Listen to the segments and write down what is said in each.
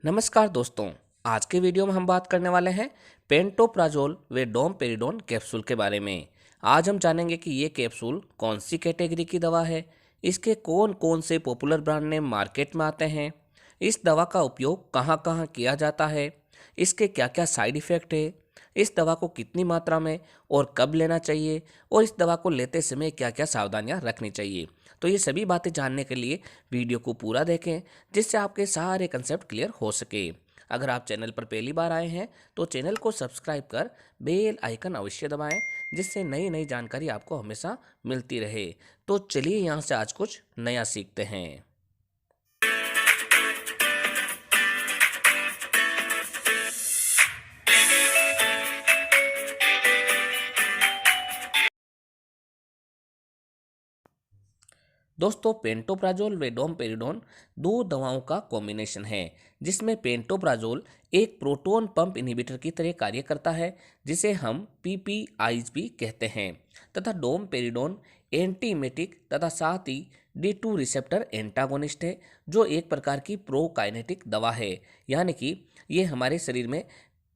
नमस्कार दोस्तों। आज के वीडियो में हम बात करने वाले हैं पेंटोप्राजोल व डोमपेरिडोन कैप्सूल के बारे में। आज हम जानेंगे कि ये कैप्सूल कौन सी कैटेगरी की दवा है, इसके कौन कौन से पॉपुलर ब्रांड नेम मार्केट में आते हैं, इस दवा का उपयोग कहाँ कहाँ किया जाता है, इसके क्या क्या साइड इफ़ेक्ट है, इस दवा को कितनी मात्रा में और कब लेना चाहिए और इस दवा को लेते समय क्या क्या सावधानियां रखनी चाहिए। तो ये सभी बातें जानने के लिए वीडियो को पूरा देखें, जिससे आपके सारे कंसेप्ट क्लियर हो सके। अगर आप चैनल पर पहली बार आए हैं तो चैनल को सब्सक्राइब कर बेल आइकन अवश्य दबाएं, जिससे नई नई जानकारी आपको हमेशा मिलती रहे। तो चलिए यहाँ से आज कुछ नया सीखते हैं। दोस्तों, पेंटोप्राजोल व डोमपेरिडोन दो दवाओं का कॉम्बिनेशन है, जिसमें पेंटोप्राजोल एक प्रोटॉन पंप इनहिबिटर की तरह कार्य करता है, जिसे हम पीपीआईज भी कहते हैं, तथा डोमपेरिडोन एंटीमेटिक तथा साथ ही D2 रिसेप्टर एंटागोनिस्ट है, जो एक प्रकार की प्रोकाइनेटिक दवा है। यानी कि ये हमारे शरीर में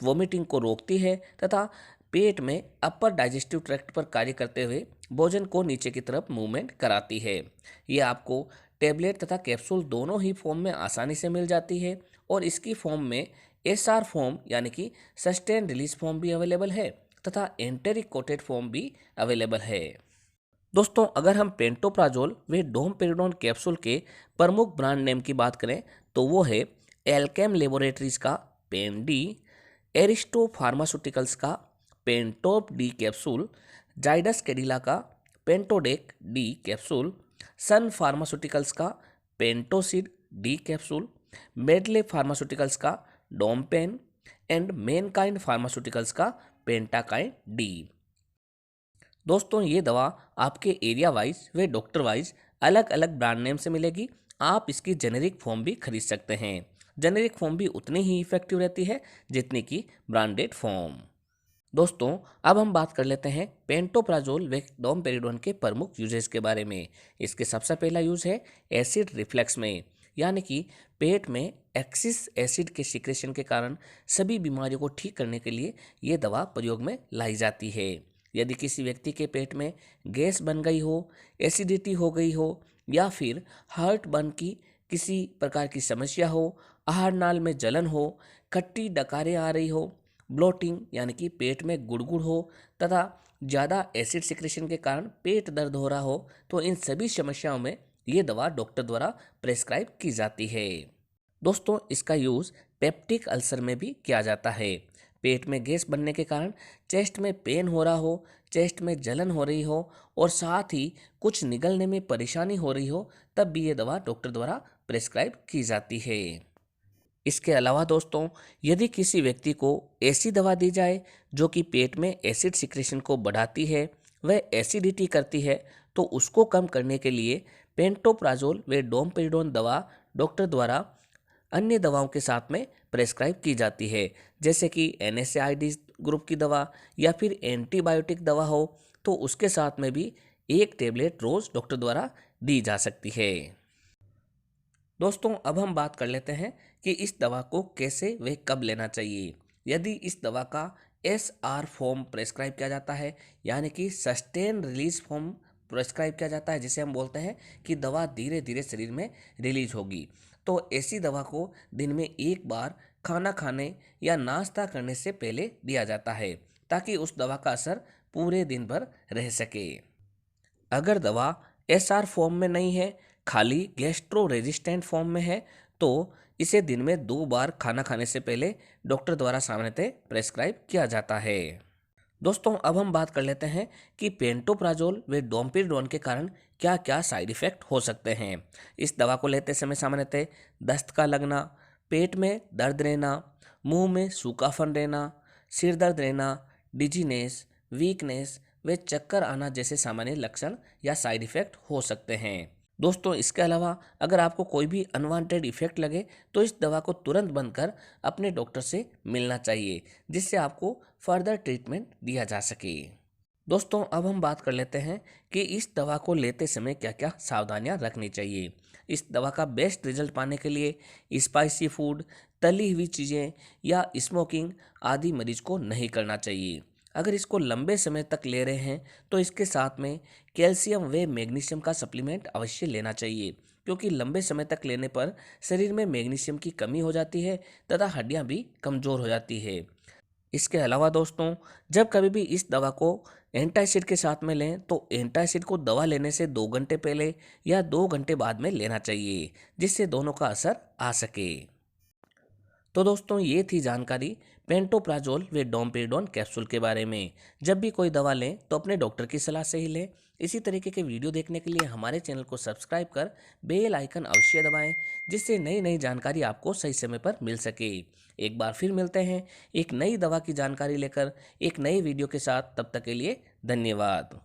वोमिटिंग को रोकती है तथा पेट में अपर डाइजेस्टिव ट्रैक्ट पर कार्य करते हुए भोजन को नीचे की तरफ मूवमेंट कराती है। ये आपको टेबलेट तथा कैप्सूल दोनों ही फॉर्म में आसानी से मिल जाती है और इसकी फॉर्म में एसआर फॉर्म यानी कि सस्टेन रिलीज फॉर्म भी अवेलेबल है तथा एंटेरिक कोटेड फॉर्म भी अवेलेबल है। दोस्तों, अगर हम पेंटोप्राजोल व डोमपेरिडोन कैप्सूल के प्रमुख ब्रांड नेम की बात करें तो वो है एल्केम लेबोरेटरीज का पेन डी, एरिस्टो फार्मास्यूटिकल्स का पेंटोप डी कैप्सूल, जाइडस कैडिला का पेंटोडेक डी कैप्सूल, सन फार्मास्यूटिकल्स का Pantocid D capsule, medley pharmaceuticals का डोमपेन एंड मेनकाइंड फार्मास्यूटिकल्स का पेंटाकाइन डी। दोस्तों, ये दवा आपके एरिया वाइज व डॉक्टर वाइज अलग अलग ब्रांड नेम से मिलेगी। आप इसकी जेनेरिक फॉर्म भी खरीद सकते हैं। जेनेरिक फॉर्म भी उतनी ही इफेक्टिव रहती है जितनी की ब्रांडेड फॉर्म। दोस्तों, अब हम बात कर लेते हैं पेंटोप्राजोल व डोमपेरिडोन के प्रमुख यूजेस के बारे में। इसके सबसे पहला यूज है एसिड रिफ्लेक्स में, यानी कि पेट में एक्सिस एसिड के सिक्रेशन के कारण सभी बीमारियों को ठीक करने के लिए ये दवा प्रयोग में लाई जाती है। यदि किसी व्यक्ति के पेट में गैस बन गई हो, एसिडिटी हो गई हो या फिर हार्ट बर्न की किसी प्रकार की समस्या हो, आहार नाल में जलन हो, खट्टी डकारें आ रही हो, ब्लोटिंग यानी कि पेट में गुड़गुड़ हो तथा ज़्यादा एसिड सिक्रेशन के कारण पेट दर्द हो रहा हो, तो इन सभी समस्याओं में ये दवा डॉक्टर द्वारा प्रेस्क्राइब की जाती है। दोस्तों, इसका यूज़ पेप्टिक अल्सर में भी किया जाता है। पेट में गैस बनने के कारण चेस्ट में पेन हो रहा हो, चेस्ट में जलन हो रही हो और साथ ही कुछ निगलने में परेशानी हो रही हो, तब भी ये दवा डॉक्टर द्वारा प्रेस्क्राइब की जाती है। इसके अलावा दोस्तों, यदि किसी व्यक्ति को ऐसी दवा दी जाए जो कि पेट में एसिड सिक्रेशन को बढ़ाती है, वह एसिडिटी करती है, तो उसको कम करने के लिए पेंटोप्राजोल व डोमपेरिडोन दवा डॉक्टर द्वारा अन्य दवाओं के साथ में प्रेस्क्राइब की जाती है, जैसे कि NSAID ग्रुप की दवा या फिर एंटीबायोटिक दवा हो, तो उसके साथ में भी एक टेबलेट रोज डॉक्टर द्वारा दी जा सकती है। दोस्तों, अब हम बात कर लेते हैं कि इस दवा को कैसे व कब लेना चाहिए। यदि इस दवा का SR फॉर्म प्रेस्क्राइब किया जाता है, यानी कि सस्टेन रिलीज फॉर्म प्रेस्क्राइब किया जाता है, जिसे हम बोलते हैं कि दवा धीरे धीरे शरीर में रिलीज होगी, तो ऐसी दवा को दिन में एक बार खाना खाने या नाश्ता करने से पहले दिया जाता है, ताकि उस दवा का असर पूरे दिन भर रह सके। अगर दवा SR फॉर्म में नहीं है, खाली गैस्ट्रो रेजिस्टेंट फॉर्म में है, तो इसे दिन में 2 बार खाना खाने से पहले डॉक्टर द्वारा सामान्यतः प्रेस्क्राइब किया जाता है। दोस्तों, अब हम बात कर लेते हैं कि पेंटोप्राजोल व डोमपेरिडोन के कारण क्या क्या साइड इफ़ेक्ट हो सकते हैं। इस दवा को लेते समय सामान्यतः दस्त का लगना, पेट में दर्द रहना, मुंह में सूखापन रहना, सिर दर्द रहना, डिजीनेस, वीकनेस व चक्कर आना जैसे सामान्य लक्षण या साइड इफ़ेक्ट हो सकते हैं। दोस्तों, इसके अलावा अगर आपको कोई भी अनवांटेड इफेक्ट लगे तो इस दवा को तुरंत बंद कर अपने डॉक्टर से मिलना चाहिए, जिससे आपको फर्दर ट्रीटमेंट दिया जा सके। दोस्तों, अब हम बात कर लेते हैं कि इस दवा को लेते समय क्या क्या सावधानियां रखनी चाहिए। इस दवा का बेस्ट रिजल्ट पाने के लिए स्पाइसी फूड, तली हुई चीज़ें या स्मोकिंग आदि मरीज को नहीं करना चाहिए। अगर इसको लंबे समय तक ले रहे हैं तो इसके साथ में कैल्शियम व मैग्नीशियम का सप्लीमेंट अवश्य लेना चाहिए, क्योंकि लंबे समय तक लेने पर शरीर में मैग्नीशियम की कमी हो जाती है तथा हड्डियां भी कमज़ोर हो जाती है। इसके अलावा दोस्तों, जब कभी भी इस दवा को एंटासिड के साथ में लें तो एंटासिड को दवा लेने से 2 घंटे पहले या 2 घंटे बाद में लेना चाहिए, जिससे दोनों का असर आ सके। तो दोस्तों, ये थी जानकारी पेंटोप्राजोल व डोमपेरिडोन कैप्सूल के बारे में। जब भी कोई दवा लें तो अपने डॉक्टर की सलाह से ही लें। इसी तरीके के वीडियो देखने के लिए हमारे चैनल को सब्सक्राइब कर बेल आइकन अवश्य दबाएं, जिससे नई नई जानकारी आपको सही समय पर मिल सके। एक बार फिर मिलते हैं एक नई दवा की जानकारी लेकर एक नई वीडियो के साथ। तब तक के लिए धन्यवाद।